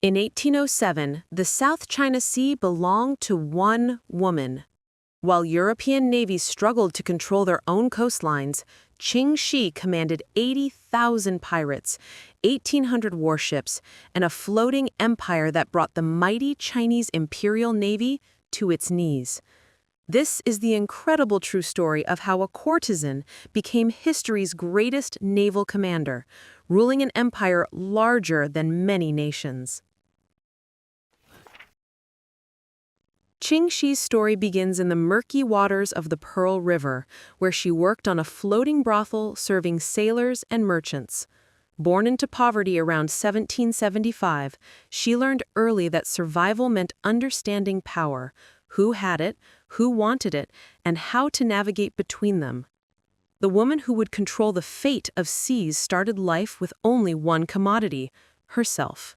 In 1807, the South China Sea belonged to one woman. While European navies struggled to control their own coastlines, Ching Shih commanded 80,000 pirates, 1,800 warships, and a floating empire that brought the mighty Chinese Imperial Navy to its knees. This is the incredible true story of how a courtesan became history's greatest naval commander, ruling an empire larger than many nations. Ching Shih's story begins in the murky waters of the Pearl River, where she worked on a floating brothel serving sailors and merchants. Born into poverty around 1775, she learned early that survival meant understanding power, who had it, who wanted it, and how to navigate between them. The woman who would control the fate of seas started life with only one commodity: herself.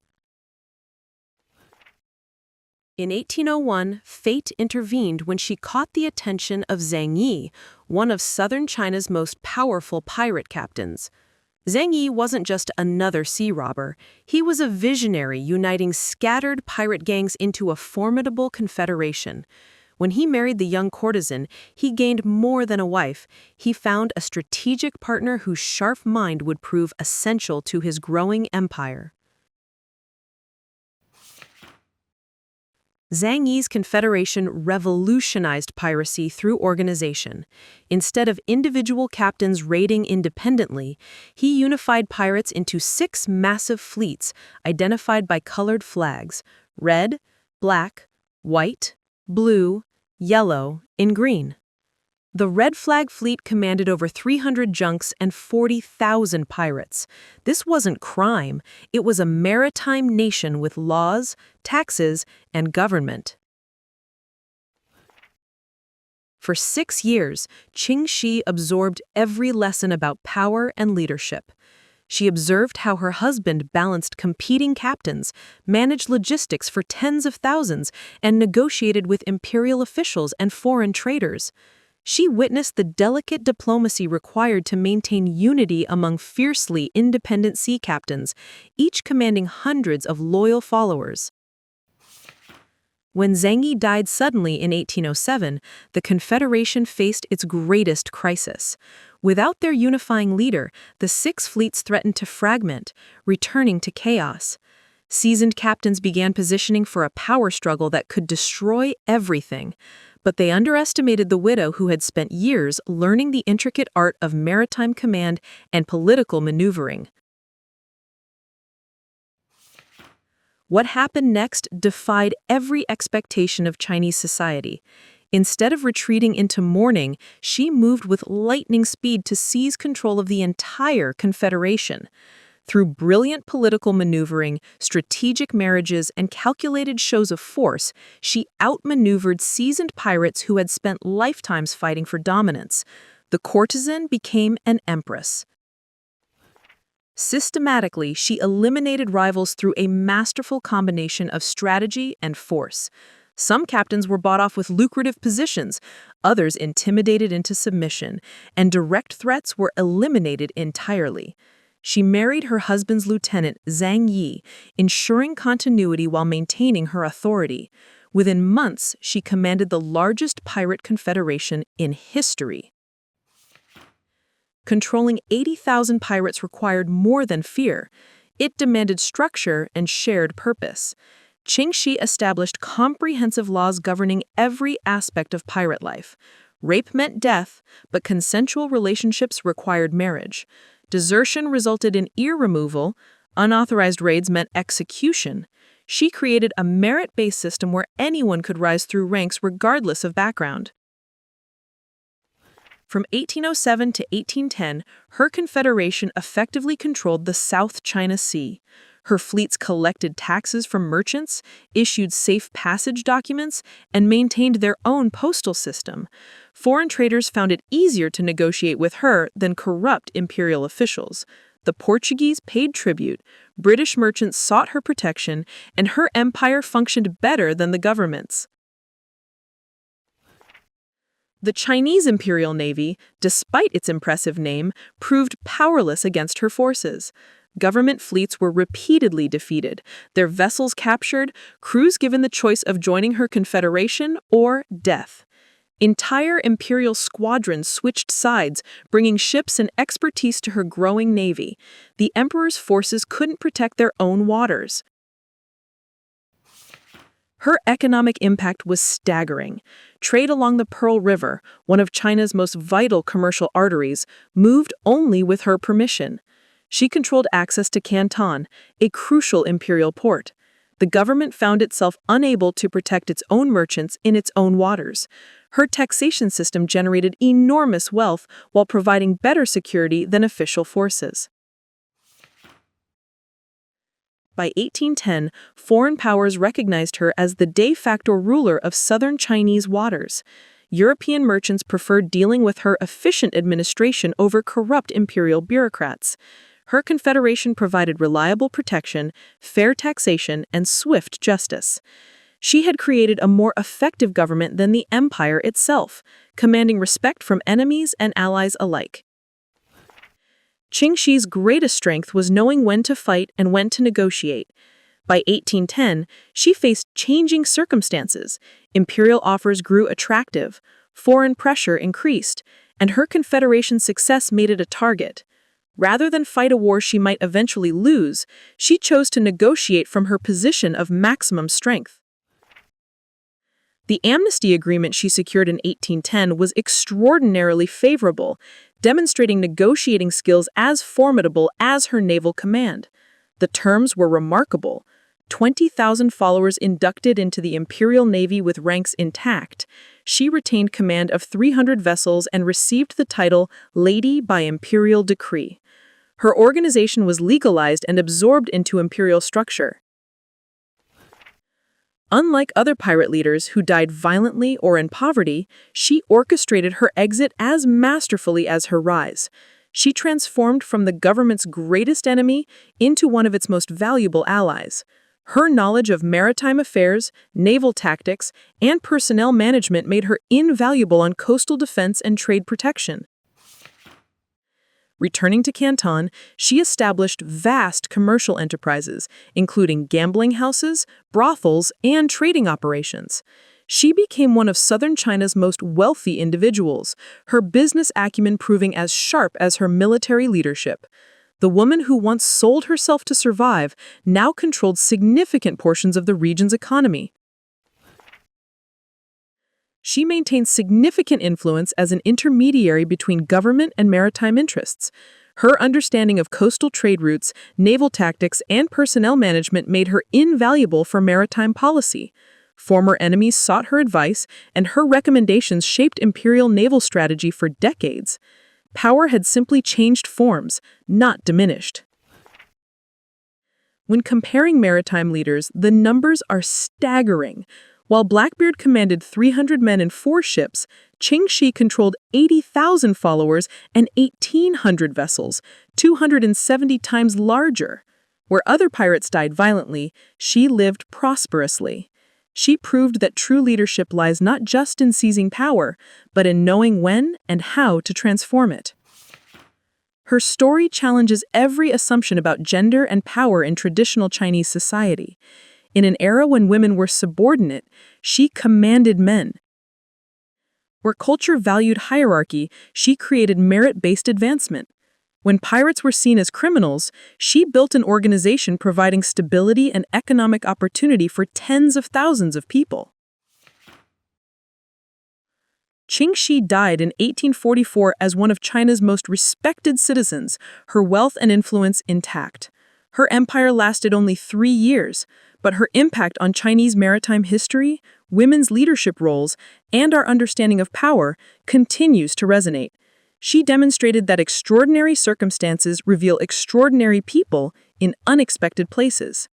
In 1801, fate intervened when she caught the attention of Zhang Yi, one of southern China's most powerful pirate captains. Zhang Yi wasn't just another sea robber. He was a visionary uniting scattered pirate gangs into a formidable confederation. When he married the young courtesan, he gained more than a wife. He found a strategic partner whose sharp mind would prove essential to his growing empire. Zhang Yi's confederation revolutionized piracy through organization. Instead of individual captains raiding independently, he unified pirates into 6 massive fleets identified by colored flags: red, black, white, blue, yellow, and green. The Red Flag Fleet commanded over 300 junks and 40,000 pirates. This wasn't crime. It was a maritime nation with laws, taxes, and government. For 6 years, Ching Shih absorbed every lesson about power and leadership. She observed how her husband balanced competing captains, managed logistics for tens of thousands, and negotiated with imperial officials and foreign traders. She witnessed the delicate diplomacy required to maintain unity among fiercely independent sea captains, each commanding hundreds of loyal followers. When Zhang Yi died suddenly in 1807, the Confederation faced its greatest crisis. Without their unifying leader, the 6 fleets threatened to fragment, returning to chaos. Seasoned captains began positioning for a power struggle that could destroy everything. But they underestimated the widow who had spent years learning the intricate art of maritime command and political maneuvering. What happened next defied every expectation of Chinese society. Instead of retreating into mourning, she moved with lightning speed to seize control of the entire Confederation. Through brilliant political maneuvering, strategic marriages, and calculated shows of force, she outmaneuvered seasoned pirates who had spent lifetimes fighting for dominance. The courtesan became an empress. Systematically, she eliminated rivals through a masterful combination of strategy and force. Some captains were bought off with lucrative positions, others intimidated into submission, and direct threats were eliminated entirely. She married her husband's lieutenant, Zhang Yi, ensuring continuity while maintaining her authority. Within months, she commanded the largest pirate confederation in history. Controlling 80,000 pirates required more than fear. It demanded structure and shared purpose. Ching Shih established comprehensive laws governing every aspect of pirate life. Rape meant death, but consensual relationships required marriage. Desertion resulted in ear removal. Unauthorized raids meant execution. She created a merit-based system where anyone could rise through ranks regardless of background. From 1807 to 1810, her confederation effectively controlled the South China Sea. Her fleets collected taxes from merchants, issued safe passage documents, and maintained their own postal system. Foreign traders found it easier to negotiate with her than corrupt imperial officials. The Portuguese paid tribute, British merchants sought her protection, and her empire functioned better than the government's. The Chinese Imperial Navy, despite its impressive name, proved powerless against her forces. Government fleets were repeatedly defeated, their vessels captured, crews given the choice of joining her Confederation or death. Entire imperial squadrons switched sides, bringing ships and expertise to her growing navy. The emperor's forces couldn't protect their own waters. Her economic impact was staggering. Trade along the Pearl River, one of China's most vital commercial arteries, moved only with her permission. She controlled access to Canton, a crucial imperial port. The government found itself unable to protect its own merchants in its own waters. Her taxation system generated enormous wealth while providing better security than official forces. By 1810, foreign powers recognized her as the de facto ruler of southern Chinese waters. European merchants preferred dealing with her efficient administration over corrupt imperial bureaucrats. Her confederation provided reliable protection, fair taxation, and swift justice. She had created a more effective government than the empire itself, commanding respect from enemies and allies alike. Ching Shih's greatest strength was knowing when to fight and when to negotiate. By 1810, she faced changing circumstances. Imperial offers grew attractive, foreign pressure increased, and her confederation's success made it a target. Rather than fight a war she might eventually lose, she chose to negotiate from her position of maximum strength. The amnesty agreement she secured in 1810 was extraordinarily favorable, demonstrating negotiating skills as formidable as her naval command. The terms were remarkable. 20,000 followers inducted into the Imperial Navy with ranks intact. She retained command of 300 vessels and received the title Lady by Imperial Decree. Her organization was legalized and absorbed into imperial structure. Unlike other pirate leaders who died violently or in poverty, she orchestrated her exit as masterfully as her rise. She transformed from the government's greatest enemy into one of its most valuable allies. Her knowledge of maritime affairs, naval tactics, and personnel management made her invaluable on coastal defense and trade protection. Returning to Canton, she established vast commercial enterprises, including gambling houses, brothels, and trading operations. She became one of southern China's most wealthy individuals, her business acumen proving as sharp as her military leadership. The woman who once sold herself to survive now controlled significant portions of the region's economy. She maintained significant influence as an intermediary between government and maritime interests. Her understanding of coastal trade routes, naval tactics, and personnel management made her invaluable for maritime policy. Former enemies sought her advice, and her recommendations shaped imperial naval strategy for decades. Power had simply changed forms, not diminished. When comparing maritime leaders, the numbers are staggering. While Blackbeard commanded 300 men and 4 ships, Ching Shih controlled 80,000 followers and 1,800 vessels, 270 times larger. Where other pirates died violently, she lived prosperously. She proved that true leadership lies not just in seizing power, but in knowing when and how to transform it. Her story challenges every assumption about gender and power in traditional Chinese society. In an era when women were subordinate, she commanded men. Where culture valued hierarchy, she created merit-based advancement. When pirates were seen as criminals, she built an organization providing stability and economic opportunity for tens of thousands of people. Ching Shih died in 1844 as one of China's most respected citizens, her wealth and influence intact. Her empire lasted only 3 years, but her impact on Chinese maritime history, women's leadership roles, and our understanding of power continues to resonate. She demonstrated that extraordinary circumstances reveal extraordinary people in unexpected places.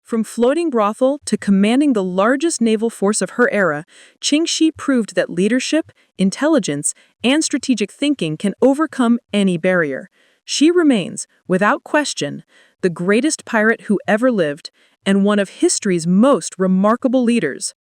From floating brothel to commanding the largest naval force of her era, Ching Shih proved that leadership, intelligence, and strategic thinking can overcome any barrier. She remains, without question, the greatest pirate who ever lived and one of history's most remarkable leaders.